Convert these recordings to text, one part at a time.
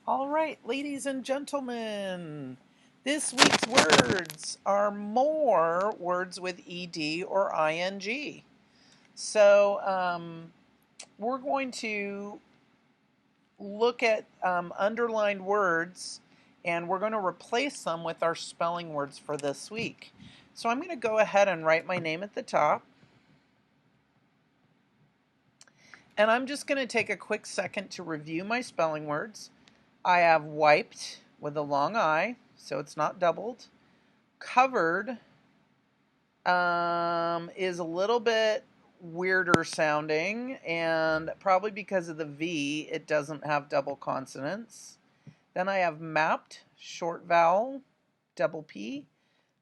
All right, ladies and gentlemen, this week's words are more words with ed or ing. So we're going to look at underlined words and we're going to replace them with our spelling words for this week. So I'm going to go ahead and write my name at the top. And I'm just going to take a quick second to review my spelling words. I have wiped with a long I, so it's not doubled. Covered is a little bit weirder sounding, and probably because of the V, it doesn't have double consonants. Then I have mapped, short vowel, double P.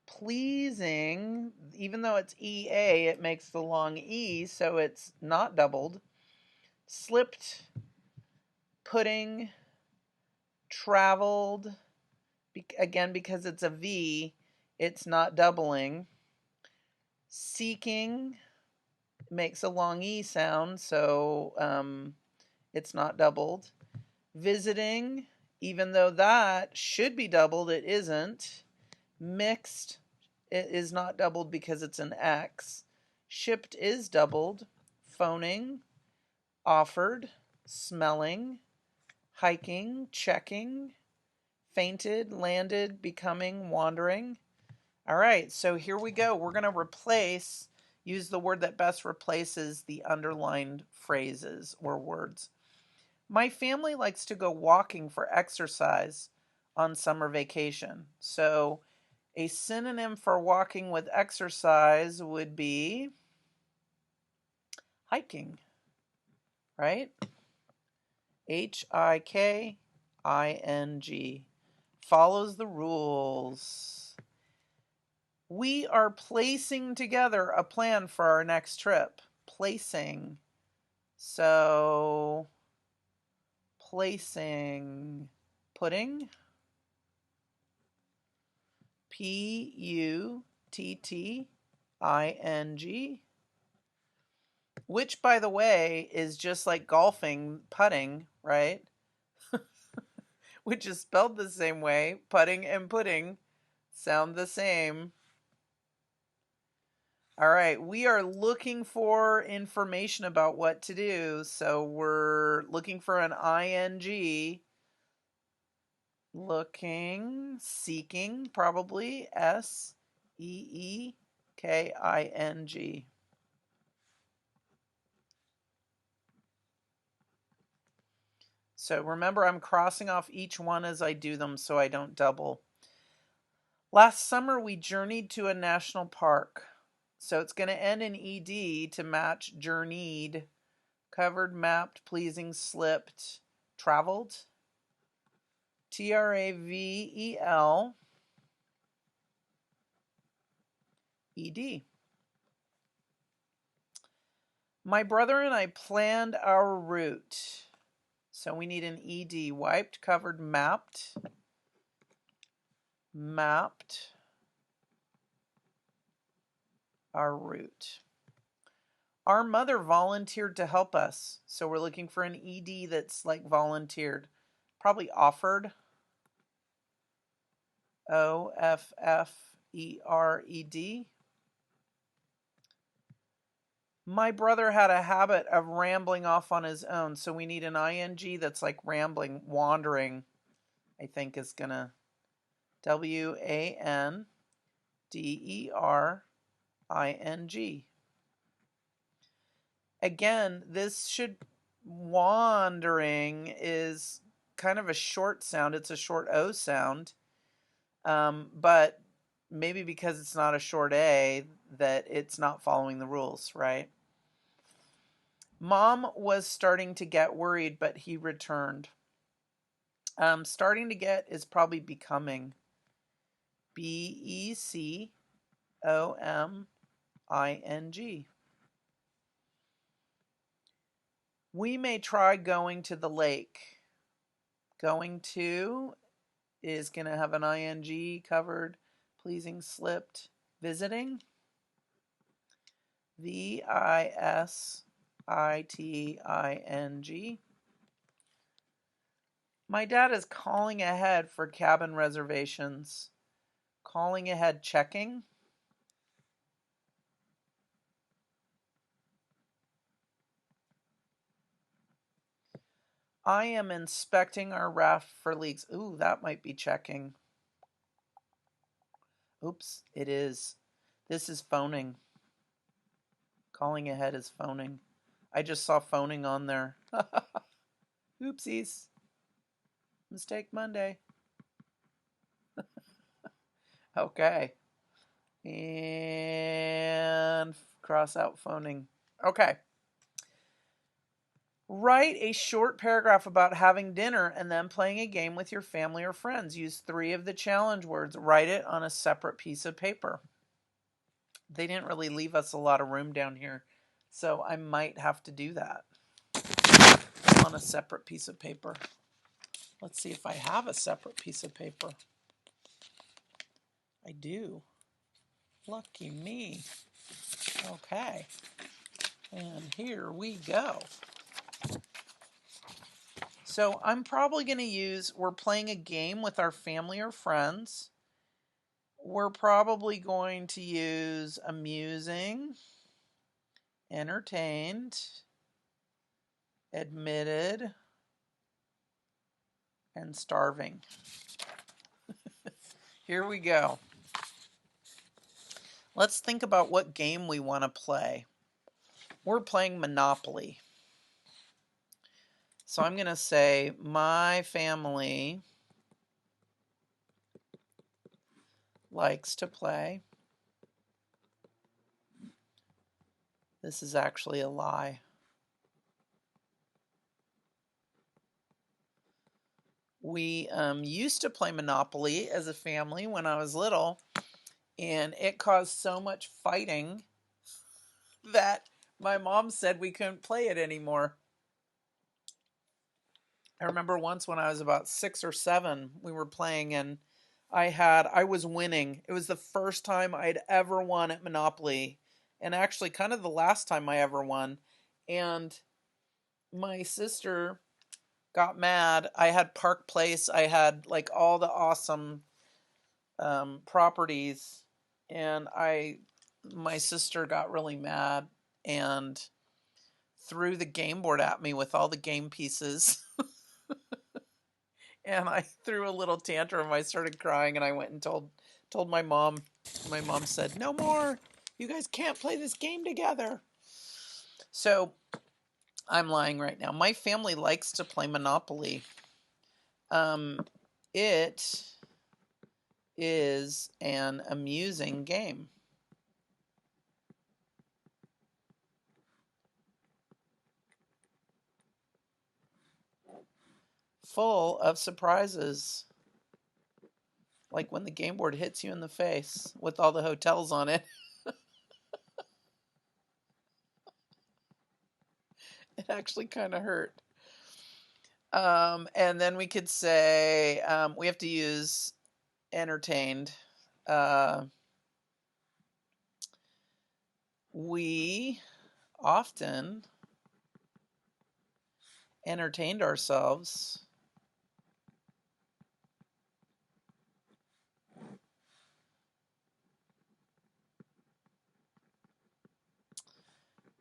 Pleasing, even though it's EA, it makes the long E, so it's not doubled. Slipped, pudding, traveled, again because it's a V, it's not doubling. Seeking makes a long E sound, so it's not doubled. Visiting, even though that should be doubled, it isn't. Mixed, it is not doubled because it's an X. Shipped is doubled. Phoning, offered, smelling, hiking, checking, fainted, landed, becoming, wandering. All right, so here we go. We're going to use the word that best replaces the underlined phrases or words. My family likes to go walking for exercise on summer vacation. So a synonym for walking with exercise would be hiking, right? Hiking. Follows the rules. We are placing together a plan for our next trip. Placing. So, placing. Pudding. Putting. Which, by the way, is just like golfing, putting, right? Which is spelled the same way. Putting and pudding sound the same. All right, we are looking for information about what to do. So we're looking for an ing. Looking, seeking, probably Seeking. So remember, I'm crossing off each one as I do them so I don't double. Last summer, we journeyed to a national park. So it's going to end in ed to match journeyed. Covered, mapped, pleasing, slipped, traveled. Travel. Ed. My brother and I planned our route. So we need an ed. Wiped, covered, mapped. Mapped our route. Our mother volunteered to help us. So we're looking for an ed that's like volunteered. Probably offered. Offered. My brother had a habit of rambling off on his own, so we need an ing that's like rambling, wandering, I think is going to Wandering. Again, wandering is kind of a short sound. It's a short O sound, but maybe because it's not a short A that it's not following the rules, right? Mom was starting to get worried, but he returned. Starting to get is probably becoming. Becoming. We may try going to the lake. Going to is going to have an ing. Covered, pleasing, slipped. Visiting. Visiting. My dad is calling ahead for cabin reservations. Calling ahead, checking. I am inspecting our raft for leaks. Ooh, that might be checking. Oops, it is. This is phoning. Calling ahead is phoning. I just saw phoning on there. Oopsies. Mistake Monday. Okay. And cross out phoning. Okay. Write a short paragraph about having dinner and then playing a game with your family or friends. Use 3 of the challenge words. Write it on a separate piece of paper. They didn't really leave us a lot of room down here, so I might have to do that on a separate piece of paper. Let's see if I have a separate piece of paper. I do. Lucky me. Okay. And here we go. So I'm probably going to use, we're playing a game with our family or friends. We're probably going to use amusing, entertained, admitted, and starving. Here we go. Let's think about what game we want to play. We're playing Monopoly. So I'm going to say my family likes to play. This is actually a lie. We used to play Monopoly as a family when I was little, and it caused so much fighting that my mom said we couldn't play it anymore. I remember once when I was about 6 or 7, we were playing and I was winning. It was the first time I'd ever won at Monopoly, and actually kind of the last time I ever won. And my sister got mad. I had Park Place. I had like all the awesome properties, and my sister got really mad and threw the game board at me with all the game pieces. And I threw a little tantrum. I started crying, and I went and told my mom. My mom said, "No more. You guys can't play this game together." So I'm lying right now. My family likes to play Monopoly. It is an amusing game. Full of surprises. Like when the game board hits you in the face with all the hotels on it. It actually kind of hurt. And then we could say we have to use entertained. We often entertained ourselves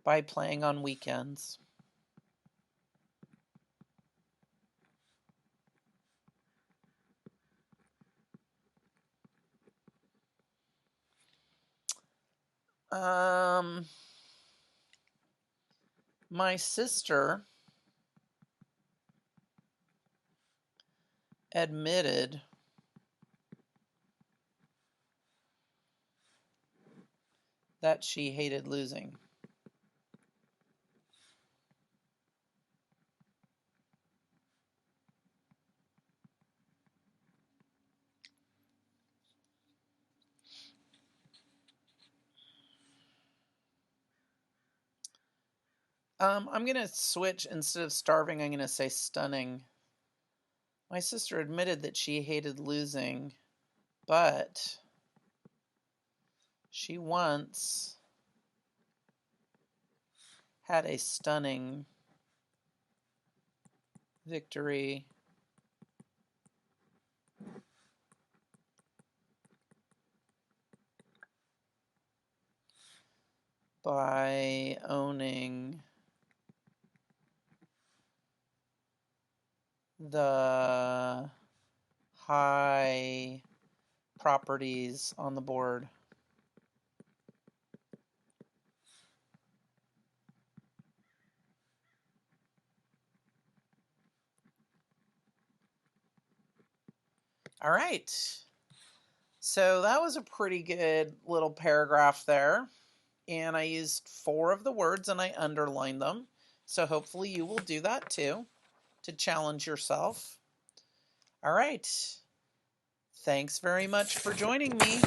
by playing on weekends. My sister admitted that she hated losing. I'm going to switch. Instead of starving, I'm going to say stunning. My sister admitted that she hated losing, but she once had a stunning victory by owning the high properties on the board. All right. So that was a pretty good little paragraph there. And I used 4 of the words and I underlined them. So hopefully you will do that too to challenge yourself. All right. Thanks very much for joining me.